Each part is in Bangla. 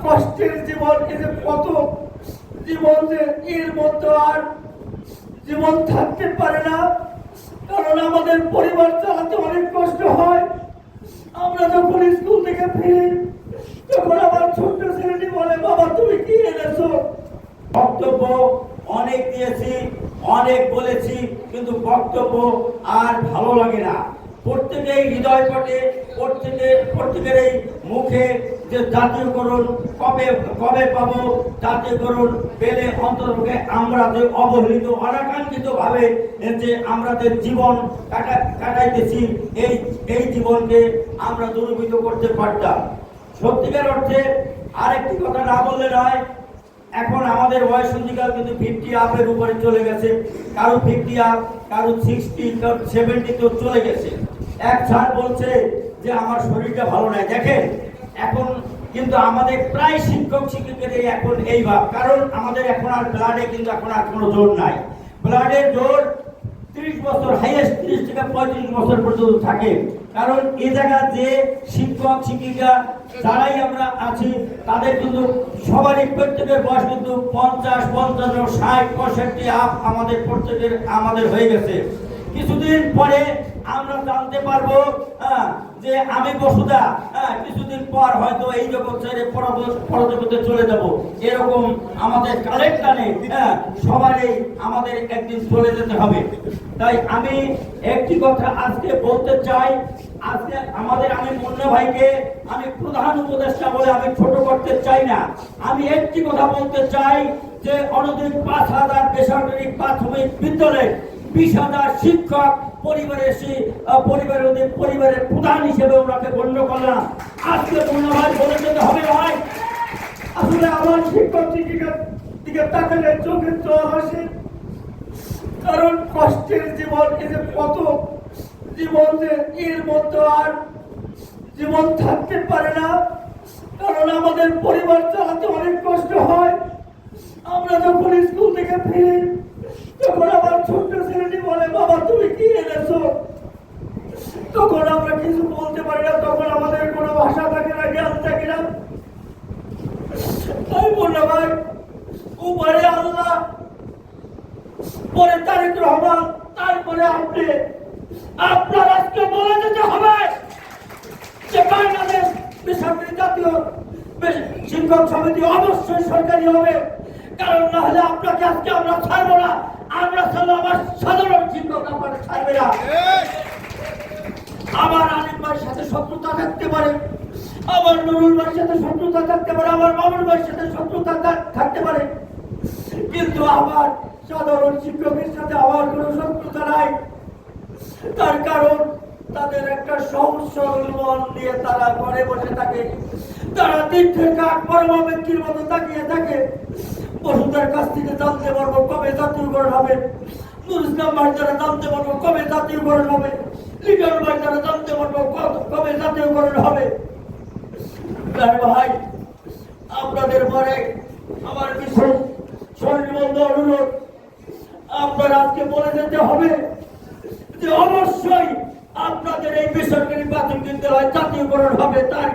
কষ্টের জীবন, এই যে কত জীবন, যে এর মধ্যে আর জীবন থাকতে পারে না, কারণ আমাদের পরিবার চালাতে অনেক কষ্ট হয়। আমরা যখন স্কুল থেকে ফিরি তখন আমার ছোট্ট ছেলেটি বলে, বাবা তুমি কি এনেছো? বক্তব্য অনেক দিয়েছি, অনেক বলেছি, কিন্তু বক্তব্য আর ভালো লাগে না। প্রত্যেকেই হৃদয় পটে, প্রত্যেকের এই মুখে যে জাতীয়করণ কবে কবে পাবো, জাতীয়করণ পেলে অন্ততপক্ষে আমরা যে অবহেলিত অনাকাঙ্ক্ষিত ভাবে যে আমরা যে জীবন কাটাইতেছি, এই জীবনকে আমরা দুর্বৃত্ত করতে পারতাম। সত্যিকার অর্থে আরেকটি কথা না বললে নয়, এখন আমাদের বয়স সন্ধিকাল কিন্তু 50 আপের উপরে চলে গেছে। কারো 50 আপ, কারো 60, কারো 70 তো চলে গেছে। এক স্যার বলছে যে আমার শরীরটা ভালো নাই। দেখেন এখন কিন্তু আমাদের প্রায় শিক্ষক শিক্ষকের এখন এই ভাব, কারণ আমাদের এখন আর ব্লাডে কিন্তু এখন আর কোনো জোর নাই। ব্লাডের জোর 30 বছর, হাইয়েস্ট 30 থেকে 35 বছর পর্যন্ত থাকে। কারণ এই জায়গা যে শিক্ষক শিক্ষিকা যারাই আমরা আছি তাদের কিন্তু সবারই প্রত্যেকের বয়স কিন্তু 50, 55, 60, 65 আপ আমাদের প্রত্যেকের আমাদের হয়ে গেছে। কিছুদিন পরে আমরা জানতে পারবো যে আমি বসুদা কিছুদিন পর হয়তো এই জগৎ ছেড়ে পরজগতে চলে যাব। এরকম আমাদের কালের টানে সবারই আমাদের একদিন চলে যেতে হবে। তাই আমি একটি কথা আজকে বলতে চাই, আজকে আমি মুন্না ভাইকে আমি প্রধান উপদেষ্টা বলে আমি ছোট করতে চাই না। আমি একটি কথা বলতে চাই যে অনধিক 5,000 বেসরকারি প্রাথমিক বিদ্যালয়ে 20,000 শিক্ষক পরিবারের প্রধান হিসেবে ওনাকে গণ্য করলাম। আজকে মুন্না ভাই বলে যেতে হবে ভাই, আসলে আমার শিক্ষক শিক্ষিকার দিকে তাকালে চোখে জল আসে, কারণ কষ্টের জীবন, এই যে কত জীবন, যে এর মধ্যে আর জীবন থাকতে পারে না, কারণ আমাদের পরিবার চালাতে অনেক কষ্ট হয়। আমরা যখন স্কুল থেকে ফিরি তখন আমার ছোট্ট ছেলেটি বলে, বাবা তুমি কি এনেছো? তখন আমরা কিছু বলতে পারি না, তখন আমাদের কোনো ভাষা থাকে না, জ্ঞান থাকে না। তাই বললো ভাই, উপরে আল্লাহ, পরে তারেক রহমান, তারপরে আপনি, আপনার আজকে বলে যেতে হবে যে বাংলাদেশ বেসরকারি জাতীয় শিক্ষক সমিতি অবশ্যই সরকারি হবে, কারণ না হলে আপনাকে আজকে আমরা ছাড়বো না। আমরা ছাড়লে আমার সাধারণ শিক্ষক আপনাকে ছাড়বে না। আমার আলিম ভাইয়ের সাথে শত্রুতা থাকতে পারে, আমার নুরুল ভাইয়ের সাথে শত্রুতা থাকতে পারে, আমার মামুন ভাইয়ের সাথে শত্রুতা থাকতে পারে, কিন্তু আমার সাধারণ শিক্ষকের সাথে আমার কোনো শত্রুতা নাই। তার কারণ তাদের একটা সহজ সরল মন নিয়ে তারা ঘরে বসে থাকে, তারা তীর্থের কাঠ পরমা ব্যক্তির মতো তাকিয়ে থাকে। বসুদের কাছ থেকে জানতে পারবো কবে জাতীয়করণ হবে, নুরুল ইসলাম ভাই দ্বারা জানতে পারবো কবে জাতীয়করণ হবে, লিটন ভাই দ্বারা জানতে পারবো কবে জাতীয়করণ হবে। ভাই আপনাদের পরে আমার বিশেষ স্বনির্বন্ধ অনুরোধ, আপনারা আজকে বলে যেতে হবে যে অবশ্যই আপনাদের এই বেসরকারি প্রাথমিক বিদ্যালয় জাতীয়করণ হবে। তার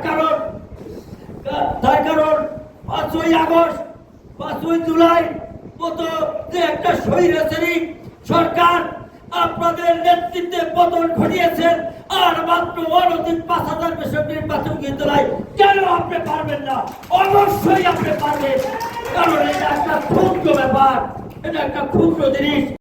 কারণ 5ই আগস্ট, 5ই জুলাই মতো যে একটা স্বৈরাচারী সরকার আপনাদের নেতৃত্বে পতন ঘটিয়েছেন, আর মাত্র অনধিক 5,000 বেসরকারি প্রাথমিক বিদ্যালয় কেন আপনি পারবেন না? অবশ্যই আপনি পারবেন, কারণ এটা একটা ক্ষুদ্র ব্যাপার, এটা একটা ক্ষুদ্র জিনিস।